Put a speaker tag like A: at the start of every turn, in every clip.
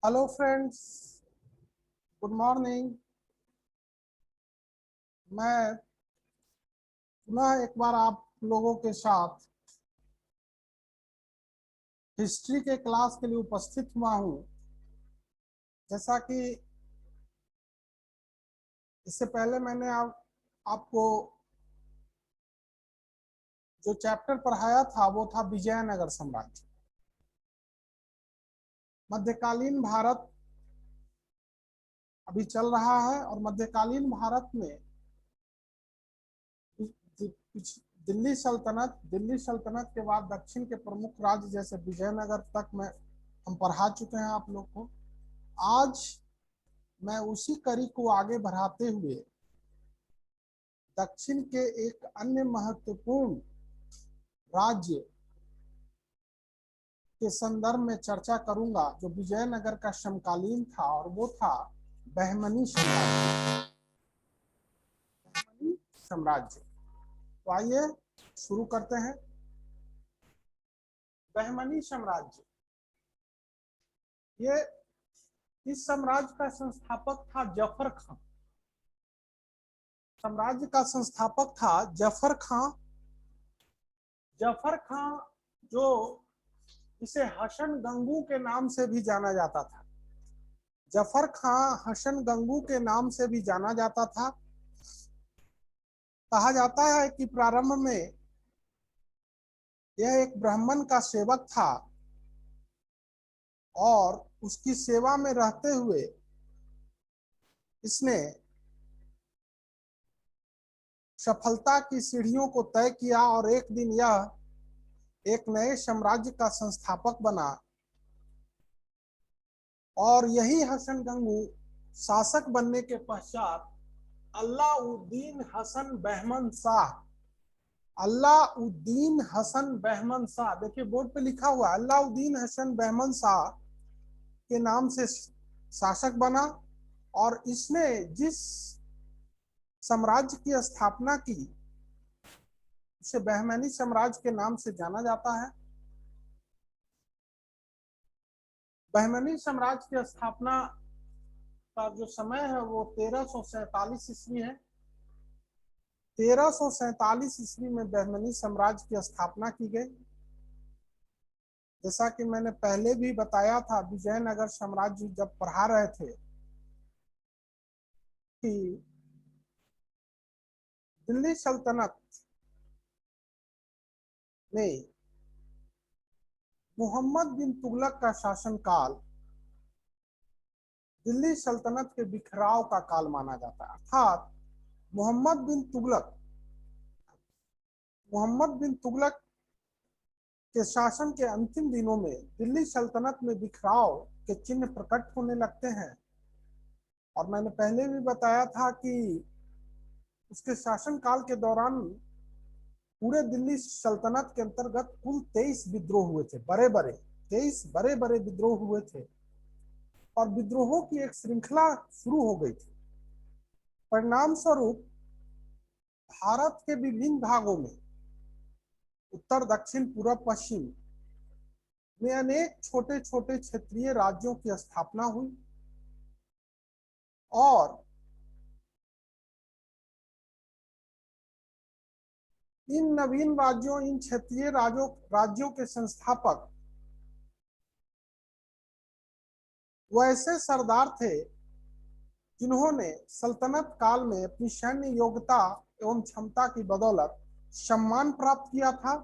A: Hello friends, good morning. मैं पुनः एक बार आप लोगों के साथ हिस्ट्री के क्लास के लिए उपस्थित हुआ हूँ। जैसा कि इससे पहले मैंने आपको जो चैप्टर पढ़ाया था वो था विजयनगर साम्राज्य। मध्यकालीन भारत अभी चल रहा है और मध्यकालीन भारत में दिल्ली सल्तनत के बाद दक्षिण के प्रमुख राज्य जैसे विजयनगर तक में हम पढ़ा चुके हैं आप लोग को। आज मैं उसी कड़ी को आगे बढ़ाते हुए दक्षिण के एक अन्य महत्वपूर्ण राज्य के संदर्भ में चर्चा करूंगा जो विजयनगर का समकालीन था, और वो था बहमनी साम्राज्य। बहमनी साम्राज्य। तो आइए शुरू करते हैं। बहमनी साम्राज्य, ये इस साम्राज्य का संस्थापक था जफर खां। साम्राज्य का संस्थापक था जफर खां। जफर खां जो इसे हसन गंगू के नाम से भी जाना जाता था। जफर खां हसन गंगू के नाम से भी जाना जाता था। कहा जाता है कि प्रारंभ में यह एक ब्राह्मण का सेवक था और उसकी सेवा में रहते हुए इसने सफलता की सीढ़ियों को तय किया और एक दिन यह एक नए साम्राज्य का संस्थापक बना। और यही हसन गंगू शासक बनने के पश्चात अल्लाउद्दीन हसन बहमन शाह, अल्लाउद्दीन हसन बहमन शाह, देखिए बोर्ड पे लिखा हुआ है अल्लाउद्दीन हसन बहमन शाह के नाम से शासक बना। और इसने जिस साम्राज्य की स्थापना की उसे बहमनी साम्राज्य के नाम से जाना जाता है। बहमनी साम्राज्य की स्थापना का जो समय है वो 1347 ईस्वी है। 1347 ईस्वी में बहमनी साम्राज्य की स्थापना की गई। जैसा कि मैंने पहले भी बताया था, विजयनगर साम्राज्य जब पढ़ा रहे थे कि दिल्ली सल्तनत में मोहम्मद बिन तुगलक का शासनकाल दिल्ली सल्तनत के बिखराव का काल माना जाता है। अर्थात मोहम्मद बिन तुगलक के शासन के अंतिम दिनों में दिल्ली सल्तनत में बिखराव के चिन्ह प्रकट होने लगते हैं। और मैंने पहले भी बताया था कि उसके शासनकाल के दौरान पूरे दिल्ली सल्तनत के अंतर्गत कुल 23 विद्रोह हुए थे। बड़े बड़े 23 बड़े बड़े विद्रोह हुए थे और विद्रोहों की एक श्रृंखला शुरू हो गई थी। परिणाम स्वरूप भारत के विभिन्न भागों में उत्तर दक्षिण पूर्व पश्चिम में अनेक छोटे छोटे क्षेत्रीय राज्यों की स्थापना हुई और इन नवीन राज्यों, इन क्षेत्रीय राज्यों के संस्थापक वैसे सरदार थे जिन्होंने सल्तनत काल में अपनी सैन्य योग्यता एवं क्षमता की बदौलत सम्मान प्राप्त किया था।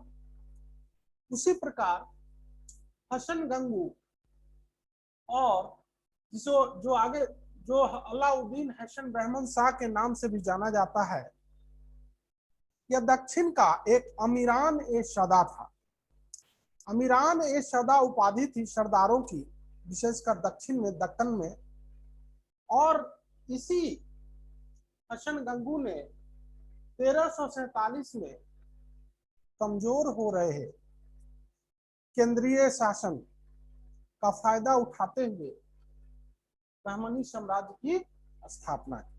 A: उसी प्रकार हसन गंगू और जो आगे जो अलाउद्दीन हसन बहमन शाह के नाम से भी जाना जाता है, यह दक्षिण का एक अमीरान ए सदा था। अमीरान ए सदा उपाधि थी सरदारों की, विशेषकर दक्षिण में, दक्कन में। और इसी हसन गंगू ने 1347 में कमजोर हो रहे केंद्रीय शासन का फायदा उठाते हुए बहमनी साम्राज्य की स्थापना की।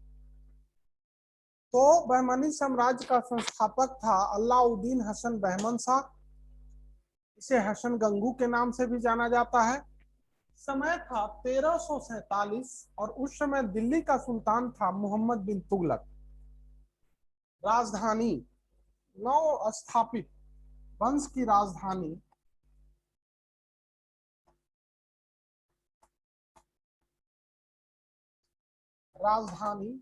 A: तो बहमनी साम्राज्य का संस्थापक था अलाउद्दीन हसन बहमन शाह। इसे हसन गंगू के नाम से भी जाना जाता है। समय था 1347 और उस समय दिल्ली का सुल्तान था मोहम्मद बिन तुगलक। राजधानी, नव स्थापित वंश की राजधानी राजधानी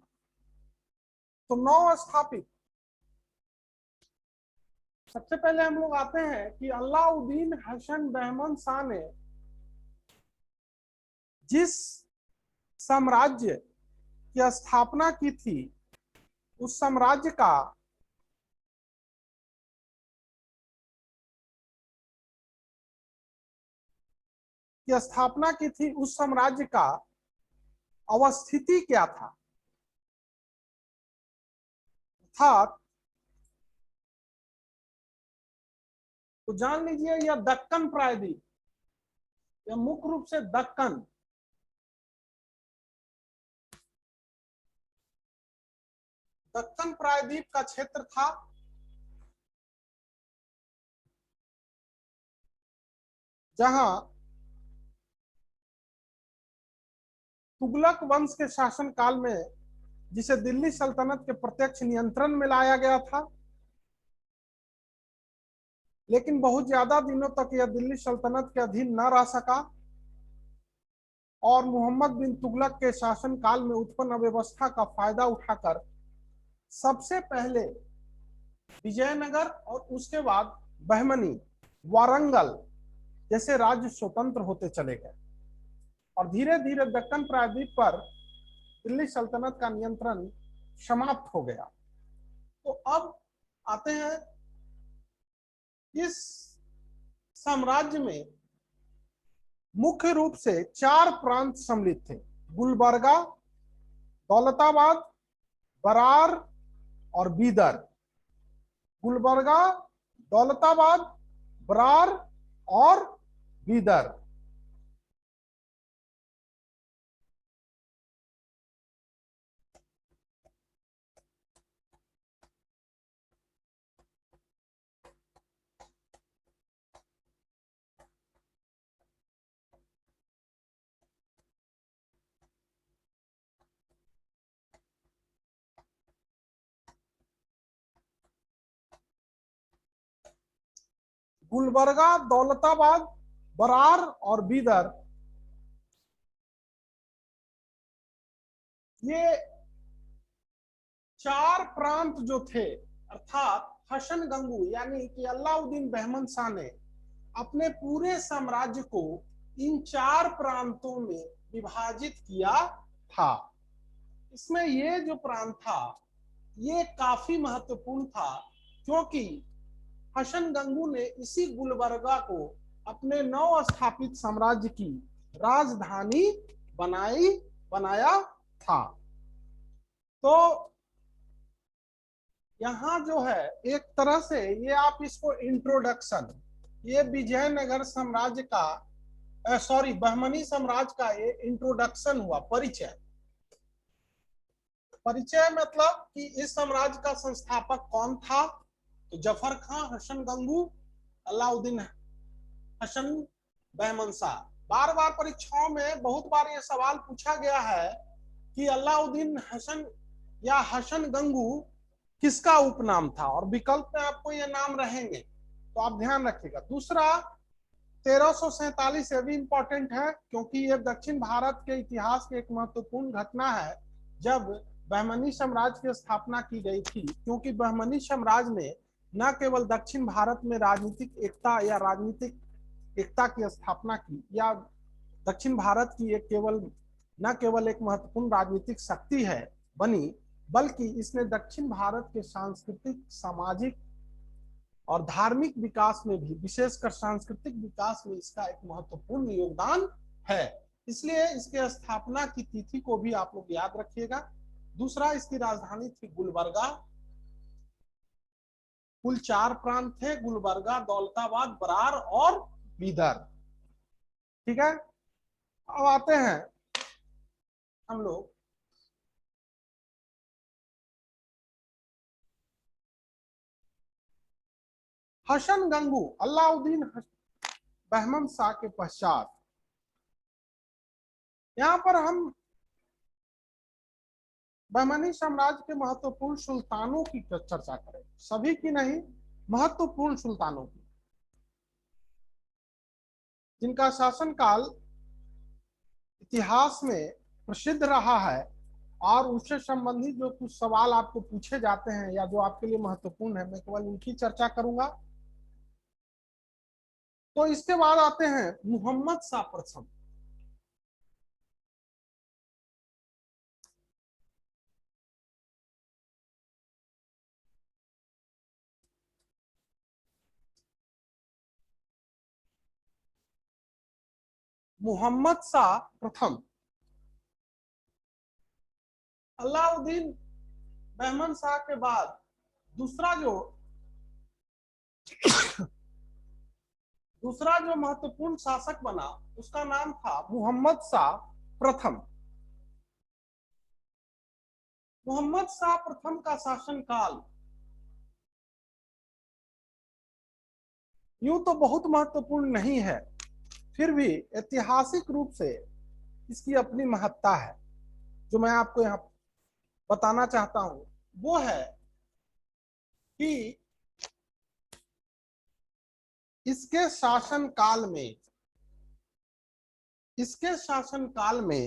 A: तो नव स्थापित। सबसे पहले हम लोग आते हैं कि अलाउद्दीन हसन बहमन शाह ने जिस साम्राज्य की स्थापना की थी उस साम्राज्य का उस साम्राज्य का अवस्थिति क्या था, अर्थात तो जान लीजिए यह दक्कन प्रायद्वीप, यह मुख्य रूप से दक्कन प्रायद्वीप का क्षेत्र था। जहां तुगलक वंश के शासन काल में जिसे दिल्ली सल्तनत के प्रत्यक्ष नियंत्रण में लाया गया था, लेकिन बहुत ज्यादा दिनों तक यह दिल्ली सल्तनत के अधीन न रह सका और मोहम्मद बिन तुगलक के शासन काल में उत्पन्न अव्यवस्था का फायदा उठाकर सबसे पहले विजयनगर और उसके बाद बहमनी, वारंगल जैसे राज्य स्वतंत्र होते चले गए और धीरे धीरे दक्कन प्रायद्वीप पर दिल्ली सल्तनत का नियंत्रण समाप्त हो गया। तो अब आते हैं, इस साम्राज्य में मुख्य रूप से 4 प्रांत सम्मिलित थे: गुलबर्गा, दौलताबाद, बरार और बीदर। गुलबर्गा, दौलताबाद, बरार और बीदर। गुलबर्गा, दौलताबाद, बरार और बीदर, ये 4 प्रांत जो थे, अर्थात हसन गंगू यानी कि अलाउद्दीन बहमन शाह ने अपने पूरे साम्राज्य को इन 4 प्रांतों में विभाजित किया था। इसमें ये जो प्रांत था ये काफी महत्वपूर्ण था, क्योंकि हसन गंगू ने इसी गुलबर्गा को अपने नव स्थापित साम्राज्य की राजधानी बनाया था। तो यहाँ जो है एक तरह से ये आप इसको इंट्रोडक्शन, ये विजयनगर साम्राज्य का सॉरी बहमनी साम्राज्य का ये इंट्रोडक्शन हुआ, परिचय। परिचय मतलब कि इस साम्राज्य का संस्थापक कौन था, तो जफर खां, हसन गंगू, अलाउद्दीन हसन बहमन शाह। बार बार परीक्षाओं में बहुत बार ये सवाल पूछा गया है कि अलाउद्दीन हसन या हसन गंगू किसका उपनाम था, और विकल्प में आपको ये नाम रहेंगे, तो आप ध्यान रखिएगा। दूसरा 1347 ये भी इंपॉर्टेंट है, क्योंकि ये दक्षिण भारत के इतिहास की एक महत्वपूर्ण घटना है जब बहमनी साम्राज्य की स्थापना की गई थी। क्योंकि बहमनी साम्राज्य ने न केवल दक्षिण भारत में राजनीतिक एकता की स्थापना की, या दक्षिण भारत की एक न केवल एक महत्वपूर्ण राजनीतिक शक्ति है बनी, बल्कि इसने दक्षिण भारत के सांस्कृतिक, सामाजिक और धार्मिक विकास में भी, विशेषकर सांस्कृतिक विकास में इसका एक महत्वपूर्ण योगदान है। इसलिए इसके स्थापना की तिथि को भी आप लोग याद रखिएगा। दूसरा, इसकी राजधानी थी गुलबर्गा। कुल 4 प्रांत थे: गुलबर्गा, दौलताबाद, बरार और बीदर। ठीक है, अब आते हैं हम लोग हसन गंगू, अलाउद्दीन बहमन शाह के पश्चात यहाँ पर हम बहमनी साम्राज्य के महत्वपूर्ण सुल्तानों की चर्चा करें, सभी की नहीं, महत्वपूर्ण सुल्तानों की, जिनका शासनकाल इतिहास में प्रसिद्ध रहा है और उससे संबंधित जो कुछ सवाल आपको पूछे जाते हैं या जो आपके लिए महत्वपूर्ण है, मैं केवल उनकी चर्चा करूंगा। तो इसके बाद आते हैं मोहम्मद शाह प्रथम। मोहम्मद शाह प्रथम अलाउद्दीन बहमन शाह के बाद दूसरा जो महत्वपूर्ण शासक बना उसका नाम था मोहम्मद शाह प्रथम। मोहम्मद शाह प्रथम का शासनकाल यूं तो बहुत महत्वपूर्ण नहीं है, फिर भी ऐतिहासिक रूप से इसकी अपनी महत्ता है। जो मैं आपको यहाँ बताना चाहता हूं वो है कि इसके शासन काल में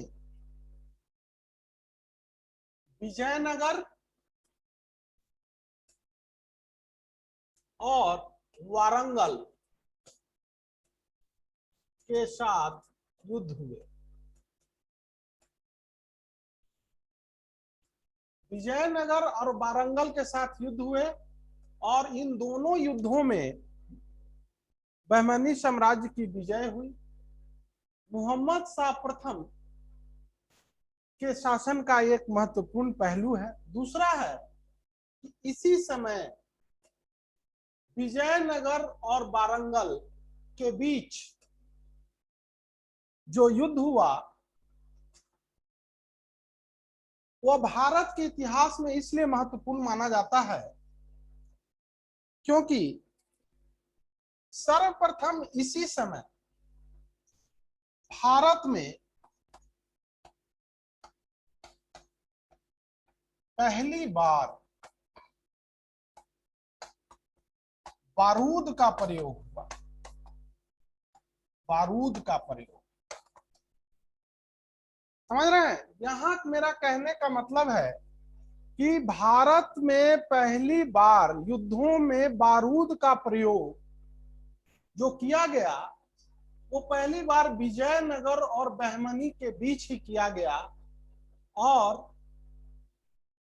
A: विजयनगर और वारंगल के साथ युद्ध हुए। विजयनगर और वारंगल के साथ युद्ध हुए और इन दोनों युद्धों में बहमनी साम्राज्य की विजय हुई। मोहम्मद शाह प्रथम के शासन का एक महत्वपूर्ण पहलू है। दूसरा है कि इसी समय विजयनगर और वारंगल के बीच जो युद्ध हुआ वह भारत के इतिहास में इसलिए महत्वपूर्ण माना जाता है क्योंकि सर्वप्रथम इसी समय भारत में पहली बार बारूद का प्रयोग हुआ। बारूद का प्रयोग, समझ रहे हैं? यहां मेरा कहने का मतलब है कि भारत में पहली बार युद्धों में बारूद का प्रयोग जो किया गया वो पहली बार विजयनगर और बहमनी के बीच ही किया गया। और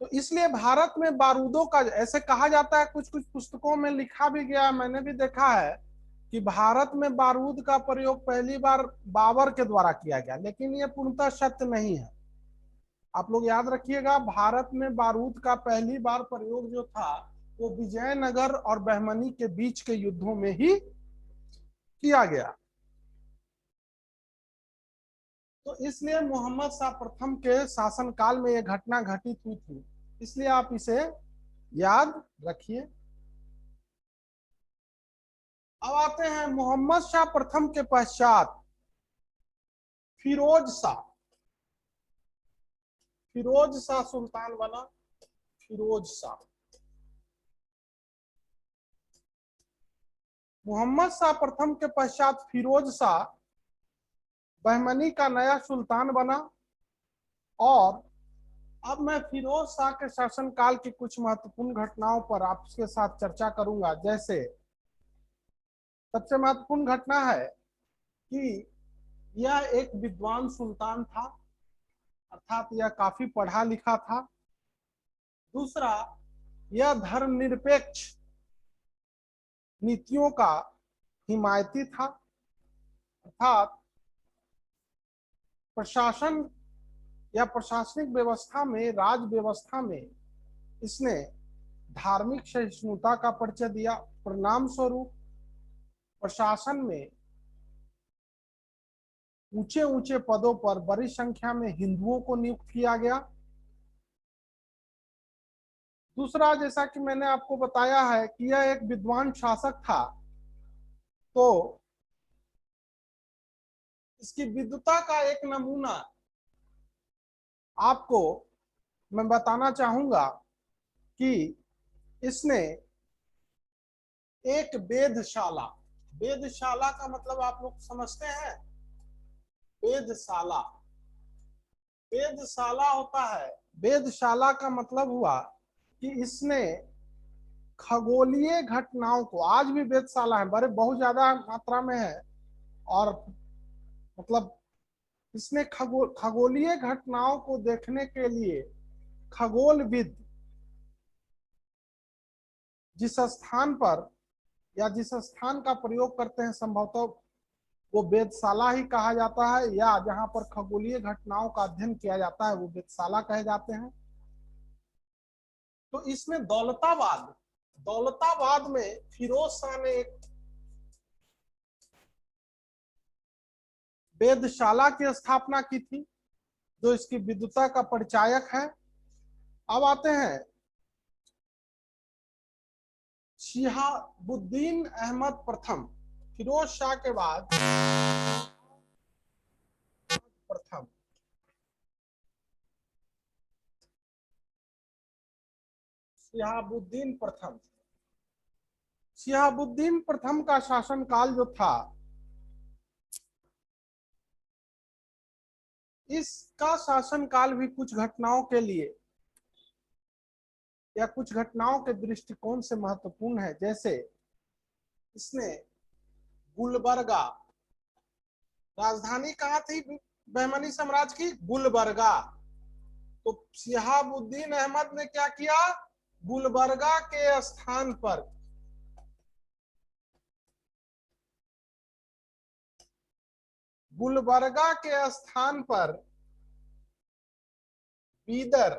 A: तो इसलिए भारत में बारूदों का ऐसे कहा जाता है, कुछ कुछ पुस्तकों में लिखा भी गया, मैंने भी देखा है कि भारत में बारूद का प्रयोग पहली बार बाबर के द्वारा किया गया, लेकिन ये पूर्णतः सत्य नहीं है। आप लोग याद रखिएगा, भारत में बारूद का पहली बार प्रयोग जो था वो विजयनगर और बहमनी के बीच के युद्धों में ही किया गया। तो इसलिए मोहम्मद शाह प्रथम के शासनकाल में यह घटना घटित हुई थी, इसलिए आप इसे याद रखिए। अब आते हैं मोहम्मद शाह प्रथम के पश्चात फिरोज शाह। फिरोज शाह सुल्तान बना। फिरोज शाह, मोहम्मद शाह प्रथम के पश्चात फिरोज शाह बहमनी का नया सुल्तान बना। और अब मैं फिरोज शाह के शासनकाल की कुछ महत्वपूर्ण घटनाओं पर आपके साथ चर्चा करूंगा। जैसे सबसे महत्वपूर्ण घटना है कि यह एक विद्वान सुल्तान था, अर्थात यह काफी पढ़ा लिखा था। दूसरा, यह धर्मनिरपेक्ष नीतियों का हिमायती था, अर्थात प्रशासन या प्रशासनिक व्यवस्था में, राज व्यवस्था में इसने धार्मिक सहिष्णुता का परिचय दिया। परिणाम स्वरूप प्रशासन में ऊंचे ऊंचे पदों पर बड़ी संख्या में हिंदुओं को नियुक्त किया गया। दूसरा, जैसा कि मैंने आपको बताया है कि यह एक विद्वान शासक था, तो इसकी विद्वता का एक नमूना आपको मैं बताना चाहूंगा कि इसने एक वेधशाला, वेधशाला का मतलब आप लोग समझते हैं, वेधशाला, वेधशाला होता है, वेधशाला का मतलब हुआ कि इसने खगोलीय घटनाओं को, आज भी वेधशाला है, बड़े बहुत ज्यादा मात्रा में है, और मतलब इसने खगोलीय घटनाओं को देखने के लिए खगोलविद जिस स्थान पर या जिस स्थान का प्रयोग करते हैं, संभवतः वो वेधशाला ही कहा जाता है, या जहां पर खगोलीय घटनाओं का अध्ययन किया जाता है वो वेधशाला कहे जाते हैं। तो इसमें दौलताबाद, दौलताबाद में फिरोज शाह ने एक वेधशाला की स्थापना की थी, जो इसकी विद्वता का परिचायक है। अब आते हैं शिहाबुद्दीन अहमद प्रथम, फिरोज शाह के बाद प्रथम, शिहाबुद्दीन प्रथम, शिहाबुद्दीन प्रथम का शासनकाल जो था, इसका शासनकाल भी कुछ घटनाओं के लिए या कुछ घटनाओं के दृष्टिकोण से महत्वपूर्ण है। जैसे इसने गुलबर्गा, राजधानी कहाँ थी बहमनी साम्राज्य की? गुलबर्गा। तो शिहाबुद्दीन अहमद ने क्या किया? गुलबर्गा के स्थान पर गुलबर्गा के स्थान पर बीदर,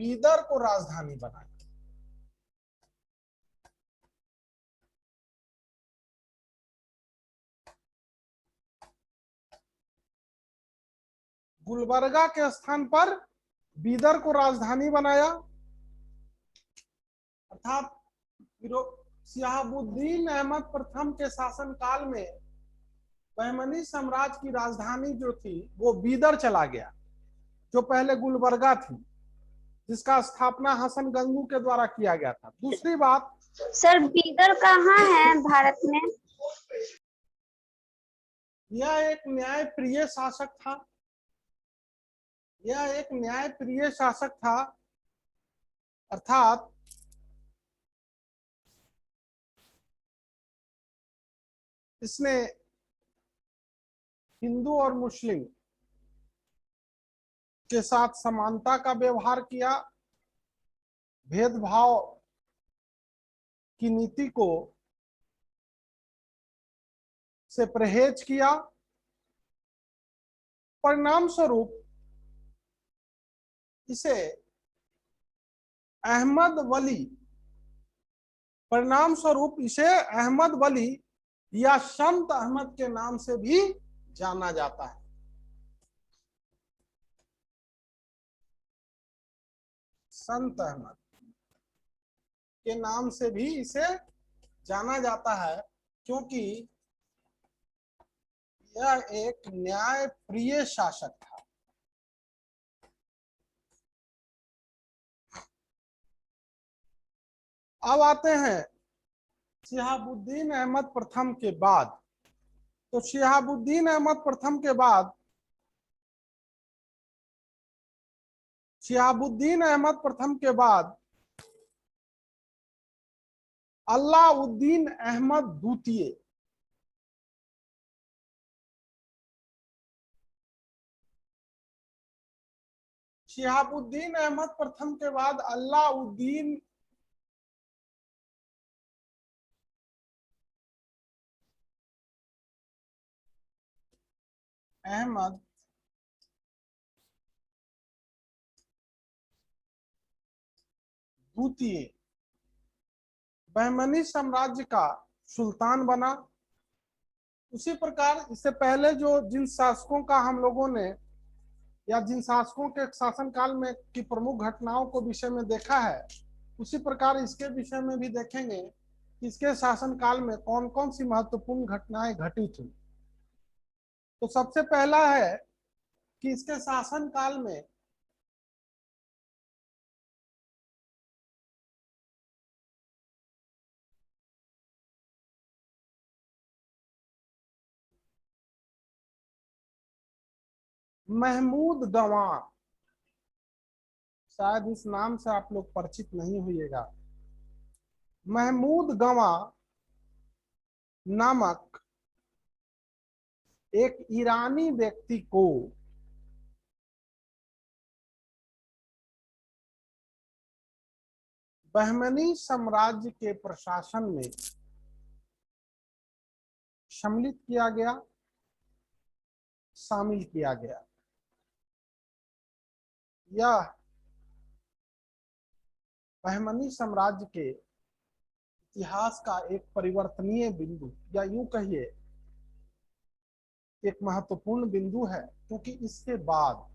A: बीदर को राजधानी बनाया। गुलबर्गा के स्थान पर बीदर को राजधानी बनाया, अर्थात शिहाबुद्दीन अहमद प्रथम के शासनकाल में बहमनी साम्राज्य की राजधानी जो थी वो बीदर चला गया, जो पहले गुलबर्गा थी, जिसका स्थापना हसन गंगू के द्वारा किया गया था। दूसरी बात,
B: सर बीदर कहाँ है भारत में?
A: यह एक न्यायप्रिय शासक था, यह एक न्यायप्रिय शासक था, अर्थात इसने हिंदू और मुस्लिम के साथ समानता का व्यवहार किया, भेदभाव की नीति को से परहेज किया। परिणाम स्वरूप इसे अहमद वली, परिणाम स्वरूप इसे अहमद वली या संत अहमद के नाम से भी जाना जाता है। संत अहमद के नाम से भी इसे जाना जाता है, क्योंकि यह एक न्यायप्रिय शासक था। अब आते हैं शिहाबुद्दीन अहमद प्रथम के बाद। तो शिहाबुद्दीन अहमद प्रथम के बाद, शिहाबुद्दीन अहमद प्रथम के बाद अलाउद्दीन अहमद द्वितीय, शिहाबुद्दीन अहमद प्रथम के बाद अलाउद्दीन अहमद द्वितीय बहमनी साम्राज्य का सुल्तान बना। उसी प्रकार इससे पहले जो जिन शासकों का हम लोगों ने या जिन शासकों के शासनकाल में की प्रमुख घटनाओं को विषय में देखा है, उसी प्रकार इसके विषय में भी देखेंगे कि इसके शासनकाल में कौन कौन सी महत्वपूर्ण घटनाएं घटी थी। तो सबसे पहला है कि इसके शासन काल में महमूद गवां, शायद इस नाम से आप लोग परिचित नहीं हुइएगा, महमूद गवां नामक एक ईरानी व्यक्ति को बहमनी साम्राज्य के प्रशासन में सम्मिलित किया गया, शामिल किया गया। यह बहमनी साम्राज्य के इतिहास का एक परिवर्तनीय बिंदु, या यूं कहिए एक महत्वपूर्ण बिंदु है, क्योंकि इसके बाद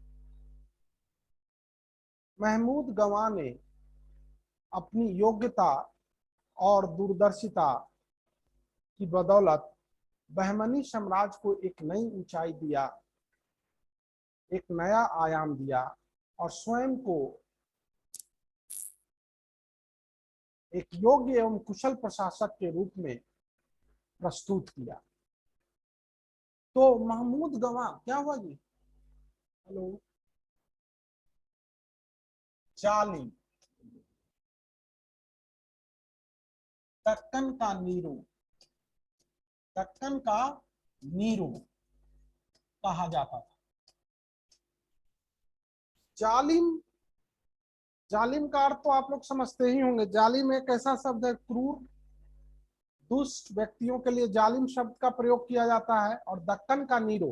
A: महमूद गवां ने अपनी योग्यता और दूरदर्शिता की बदौलत बहमनी साम्राज्य को एक नई ऊंचाई दिया, एक नया आयाम दिया और स्वयं को एक योग्य एवं कुशल प्रशासक के रूप में प्रस्तुत किया। तो महमूद गवां क्या हुआ जी? हेलो, जालिम, दक्कन का नीरो, दक्कन का नीरो कहा जाता था। जालिम, जालिम का अर्थ तो आप लोग समझते ही होंगे। जालिम एक ऐसा शब्द है, क्रूर दुष्ट व्यक्तियों के लिए जालिम शब्द का प्रयोग किया जाता है। और दक्कन का नीरो,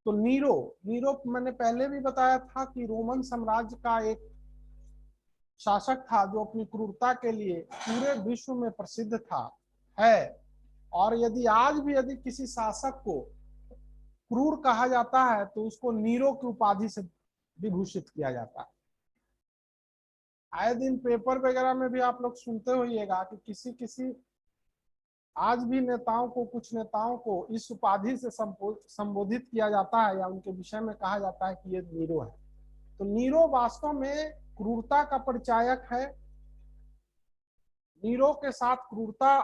A: तो नीरो, नीरो मैंने पहले भी बताया था कि रोमन साम्राज्य का एक शासक था जो अपनी क्रूरता के लिए पूरे विश्व में प्रसिद्ध था, है। और यदि आज भी यदि किसी शासक को क्रूर कहा जाता है तो उसको नीरो की उपाधि से विभूषित किया जाता है। आए दिन पेपर वगैरह में भी आप लोग सुनते होइएगा कि किसी किसी आज भी नेताओं को, कुछ नेताओं को इस उपाधि से संबोधित किया जाता है या उनके विषय में कहा जाता है कि ये नीरो है। तो नीरो वास्तव में क्रूरता का परिचायक है। नीरो के साथ क्रूरता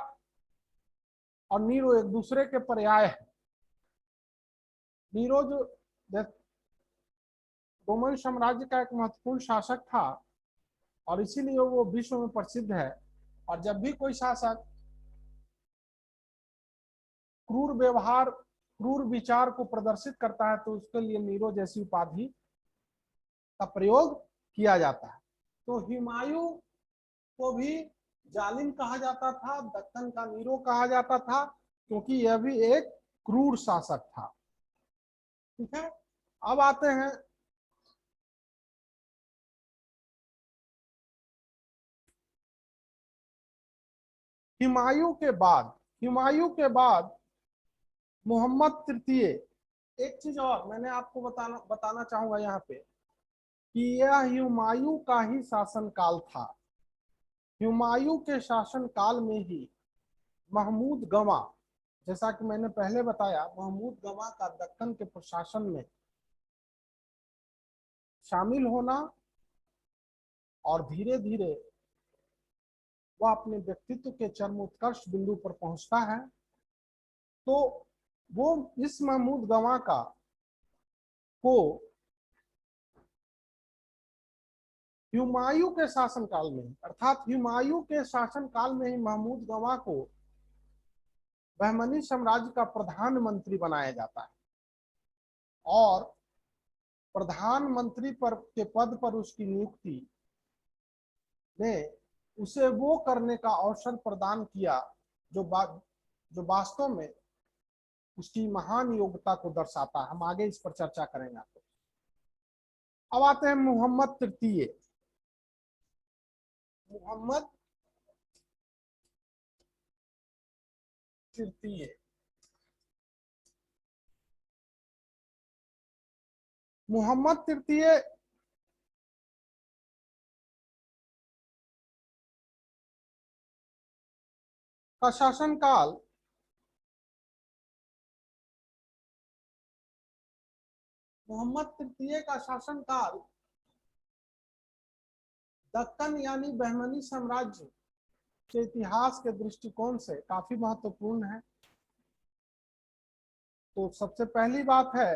A: और नीरो एक दूसरे के पर्याय है। नीरो जो रोमन साम्राज्य का एक महत्वपूर्ण शासक था और इसीलिए वो विश्व में प्रसिद्ध है। और जब भी कोई शासक क्रूर व्यवहार, क्रूर विचार को प्रदर्शित करता है तो उसके लिए नीरो जैसी उपाधि का प्रयोग किया जाता है। तो हुमायूं को भी जालिम कहा जाता था, दक्कन का नीरो कहा जाता था, क्योंकि यह भी एक क्रूर शासक था। ठीक है, अब आते हैं हुमायूं के बाद मोहम्मद तृतीय। एक चीज और मैंने आपको बताना चाहूंगा यहाँ पे कि यह हुमायूं का ही शासन काल था। हुमायूं के शासन काल में ही महमूद गवां, जैसा कि मैंने पहले बताया, महमूद गवां का दक्कन के प्रशासन में शामिल होना और धीरे धीरे वह अपने व्यक्तित्व के चरमोत्कर्ष बिंदु पर पहुंचता है। तो वो इस महमूद गवां का को हुमायूं के शासनकाल में, अर्थात हुमायूं के शासनकाल में ही महमूद गवां को बहमनी साम्राज्य का प्रधानमंत्री बनाया जाता है। और प्रधानमंत्री पर के पद पर उसकी नियुक्ति ने उसे वो करने का अवसर प्रदान किया जो वास्तव में उसकी महान योग्यता को दर्शाता है। हम आगे इस पर चर्चा करेंगे। अब आते हैं मोहम्मद तृतीय। मोहम्मद तृतीय मोहम्मद तृतीय का शासनकाल मोहम्मद तृतीय का शासनकाल दक्कन यानी बहमनी साम्राज्य के इतिहास के दृष्टिकोण से काफी महत्वपूर्ण है। तो सबसे पहली बात है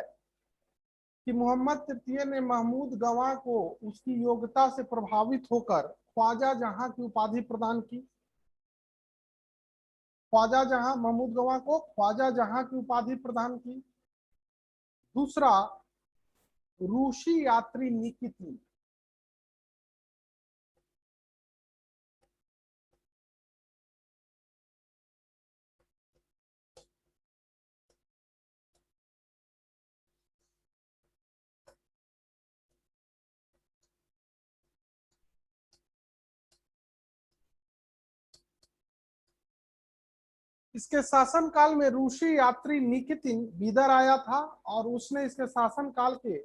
A: कि मोहम्मद तृतीय ने महमूद गवाह को उसकी योग्यता से प्रभावित होकर ख्वाजा जहां की उपाधि प्रदान की। ख्वाजा जहां, महमूद गवाह को ख्वाजा जहां की उपाधि प्रदान की। दूसरा, रूसी यात्री निकितिन, इसके शासनकाल में रूसी यात्री निकितिन बीदर आया था और उसने इसके शासनकाल के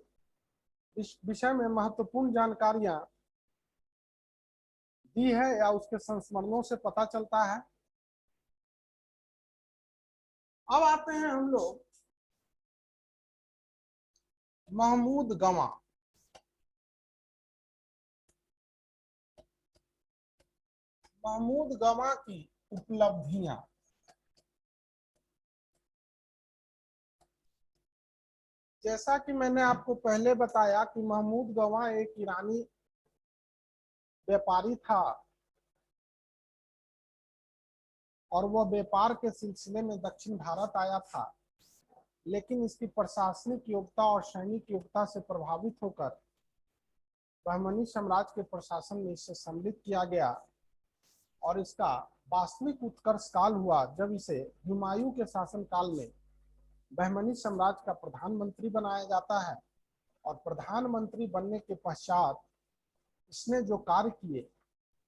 A: विषय में महत्वपूर्ण जानकारियां दी है या उसके संस्मरणों से पता चलता है। अब आते हैं हम लोग महमूद गवाह। महमूद गवाह की उपलब्धियां। जैसा कि मैंने आपको पहले बताया कि महमूद गवाह एक ईरानी व्यापारी था और वह व्यापार के सिलसिले में दक्षिण भारत आया था, लेकिन इसकी प्रशासनिक योग्यता और सैनिक योग्यता से प्रभावित होकर बहमनी साम्राज्य के प्रशासन में इसे सम्मिलित किया गया और इसका वास्तविक उत्कर्ष काल हुआ जब इसे हुमायूं के शासन काल में बहमनी साम्राज्य का प्रधानमंत्री बनाया जाता है। और प्रधानमंत्री बनने के पश्चात इसने जो कार्य किए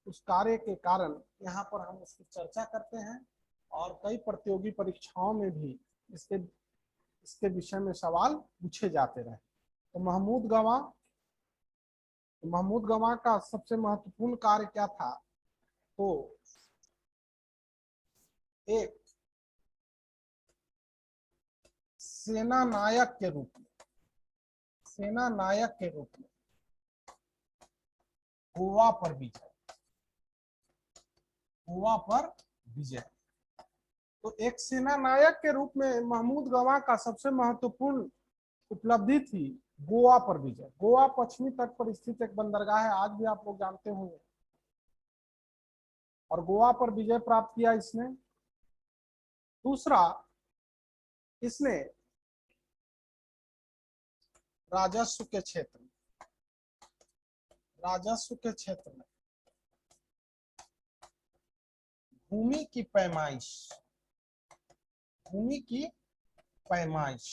A: उस कार्य के कारण यहाँ पर हम उसकी चर्चा करते हैं और कई प्रतियोगी परीक्षाओं में भी इसके विषय में सवाल पूछे जाते रहे। तो महमूद गवाह का सबसे महत्वपूर्ण कार्य क्या था? तो एक सेना नायक के रूप में गोवा पर विजय। तो एक सेना नायक के रूप में महमूद गवाह का सबसे महत्वपूर्ण उपलब्धि थी गोवा पर विजय। गोवा पश्चिमी तट पर स्थित एक बंदरगाह है, आज भी आप लोग जानते होंगे। और गोवा पर विजय प्राप्त किया इसने। दूसरा, इसने राजस्व के क्षेत्र में भूमि की पैमाइश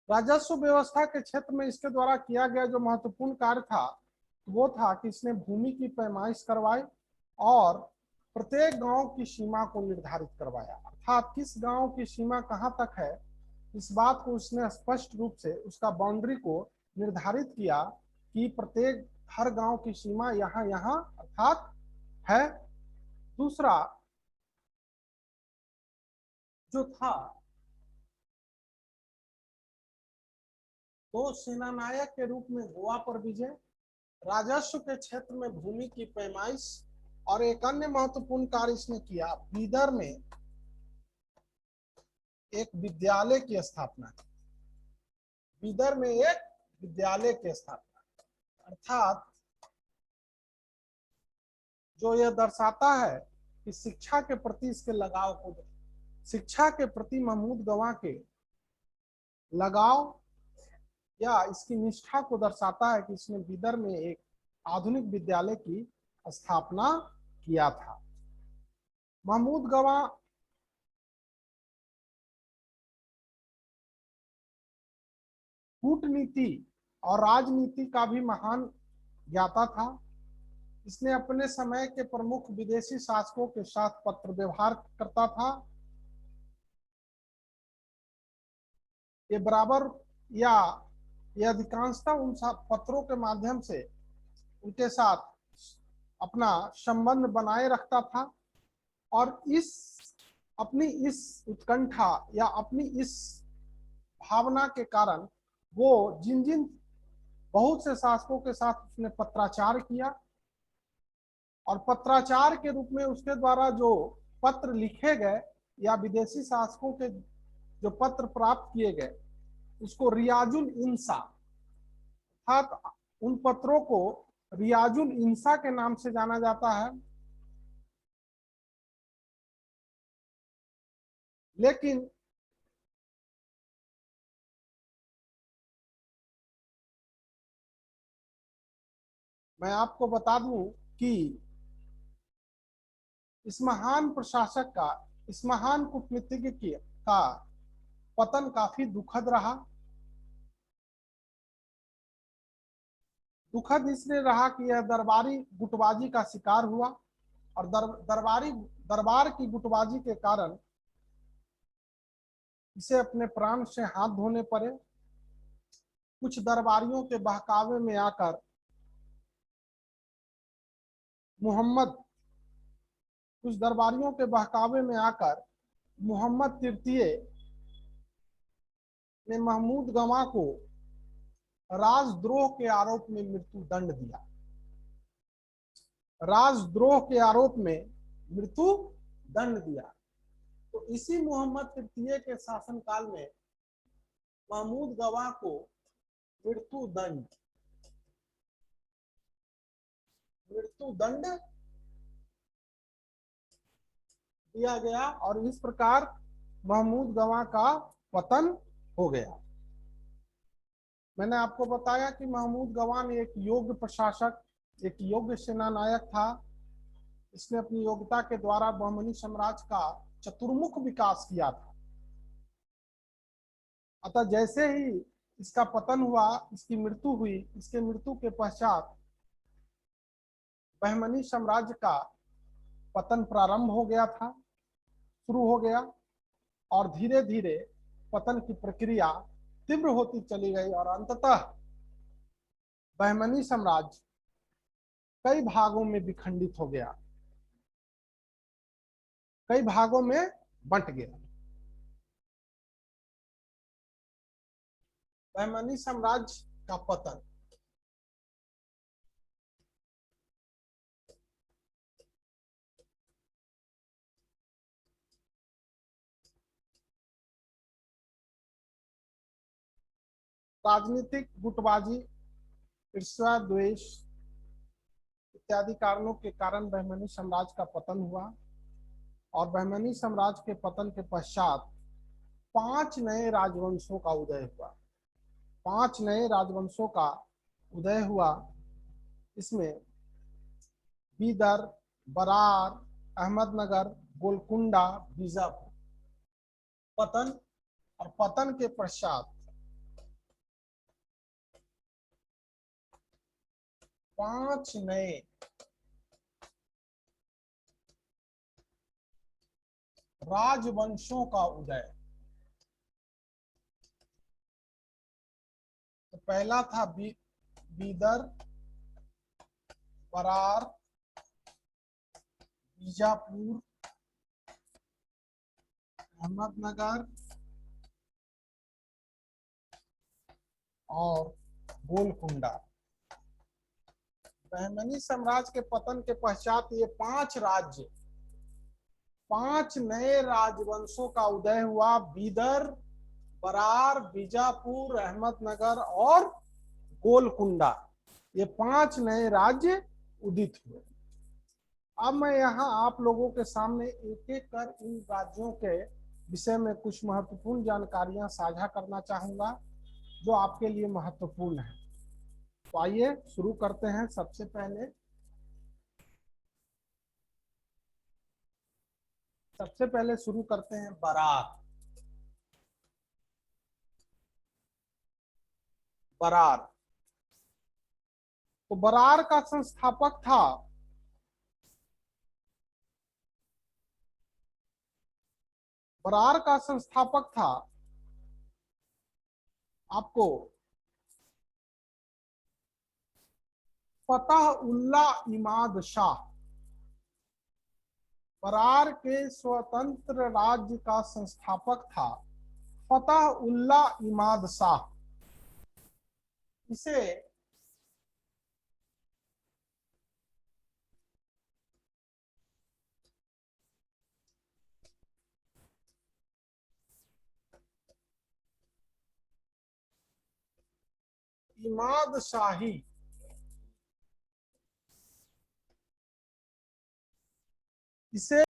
A: राजस्व व्यवस्था के क्षेत्र में इसके द्वारा किया गया जो महत्वपूर्ण कार्य था वो था कि इसने भूमि की पैमाइश करवाई और प्रत्येक गांव की सीमा को निर्धारित करवाया। अर्थात किस गांव की सीमा कहां तक है इस बात को उसने स्पष्ट रूप से उसका बाउंड्री को निर्धारित किया कि प्रत्येक हर गांव की सीमा यहाँ यहाँ अर्थात है। दूसरा जो था, तो सेनानायक के रूप में गोवा पर विजय, राजस्व के क्षेत्र में भूमि की पैमाइश और एक अन्य महत्वपूर्ण कार्य इसने किया, बीदर में एक विद्यालय की स्थापना। अर्थात जो यह दर्शाता है कि शिक्षा के प्रति इसके लगाव को, शिक्षा के प्रति महमूद गवाह के लगाव या इसकी निष्ठा को दर्शाता है कि इसने बीदर में एक आधुनिक विद्यालय की स्थापना किया था। महमूद गवाह कूटनीति और राजनीति का भी महान ज्ञाता था। इसने अपने समय के प्रमुख विदेशी शासकों के साथ पत्र व्यवहार करता था। ये बराबर या ये अधिकांशतः उन पत्रों के माध्यम से उनके साथ अपना संबंध बनाए रखता था और अपनी इस उत्कंठा या अपनी इस भावना के कारण वो जिन जिन बहुत से शासकों के साथ उसने पत्राचार किया, और पत्राचार के रूप में उसके द्वारा जो पत्र लिखे गए या विदेशी शासकों के जो पत्र प्राप्त किए गए, उसको रियाजुल इंसा, अर्थात उन पत्रों को रियाजुल इंसा के नाम से जाना जाता है। लेकिन मैं आपको बता दूं कि इस महान प्रशासक का, इस महान कूटनीतिज्ञ का पतन काफी दुखद रहा। दुखद इसलिए रहा कि यह दरबारी गुटबाजी का शिकार हुआ, और दरबार की गुटबाजी के कारण इसे अपने प्राण से हाथ धोने पड़े। कुछ दरबारियों के बहकावे में आकर मोहम्मद कुछ दरबारियों के बहकावे में आकर मोहम्मद तृतीय ने महमूद गवां को राजद्रोह के आरोप में मृत्यु दंड दिया। राजद्रोह के आरोप में मृत्यु दंड दिया। तो इसी मोहम्मद तृतीय के शासनकाल में महमूद गवां को मृत्यु दंड दिया गया, और इस प्रकार महमूद गवां का पतन हो गया। मैंने आपको बताया कि महमूद गवान एक योग्य प्रशासक, एक योग्य सेना नायक था। इसने अपनी योग्यता के द्वारा बहमनी साम्राज्य का चतुर्मुख विकास किया था। अतः जैसे ही इसका पतन हुआ, इसकी मृत्यु हुई, इसके मृत्यु के पश्चात बहमनी साम्राज्य का पतन प्रारंभ हो गया था, शुरू हो गया, और धीरे धीरे पतन की प्रक्रिया तीव्र होती चली गई, और अंततः बहमनी साम्राज्य कई भागों में विखंडित हो गया, कई भागों में बंट गया। बहमनी साम्राज्य का पतन। राजनीतिक गुटबाजी, ईर्ष्या, द्वेष इत्यादि कारणों के कारण बहमनी साम्राज्य का पतन हुआ, और बहमनी साम्राज्य के पतन के पश्चात 5 नए राजवंशों का उदय हुआ। 5 नए राजवंशों का उदय हुआ। इसमें बीदर, बरार, अहमदनगर, गोलकुंडा, बीजापुर। पतन और पतन के पश्चात 5 नए राजवंशों का उदय। तो पहला था बीदर, बरार, बीजापुर, अहमदनगर और गोलकुंडा। बहमनी साम्राज्य के पतन के पश्चात ये 5 नए राजवंशों का उदय हुआ। बीदर, बरार, बीजापुर, अहमदनगर और गोलकुंडा, ये 5 नए राज्य उदित हुए। अब मैं यहाँ आप लोगों के सामने एक एक कर इन राज्यों के विषय में कुछ महत्वपूर्ण जानकारियां साझा करना चाहूंगा, जो आपके लिए महत्वपूर्ण है। तो आइए शुरू करते हैं। सबसे पहले शुरू करते हैं बरार। बरार तो बरार का संस्थापक था आपको फतह उल्लाह इमाद शाह। बरार के स्वतंत्र राज्य का संस्थापक था फतह उल्लाह इमाद शाह। इसे इमाद शाही इसे